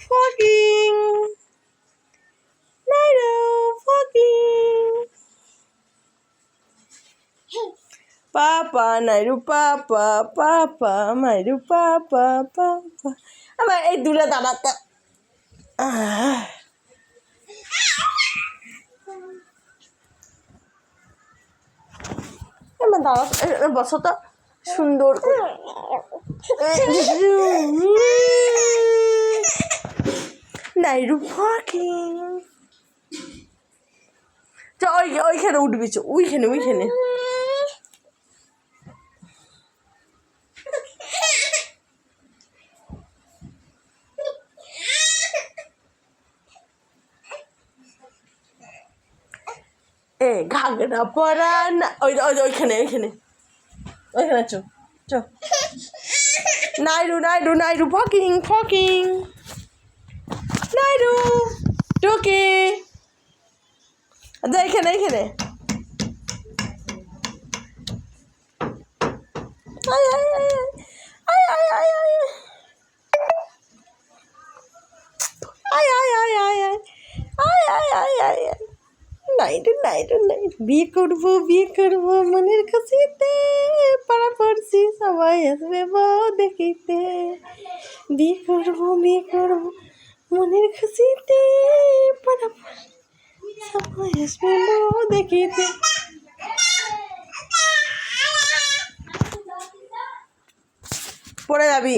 fucking Nauru fucking পাপা Nauru পাপা পাপা মাইরু পাপা পাপা আমার এই দূরে দাঁড়াতে আমার দাঁড়া বসো তো সুন্দর করে নাইরু ফকিং ওইখানে উঠবি ওইখানে এ ঘাগরা পরা না ওইখানে চ নাইরু ফকিং নাইরু টুকি এখানে নাইরু বিয়ে করবো মনের খুশিতে পাড়া পড়ছি সবাই আসবে বউ দেখিতে বিয়ে করবো মনের খুশিতে পাড়া সবাই আসবে বউ দেখিতে পড়ে যাবি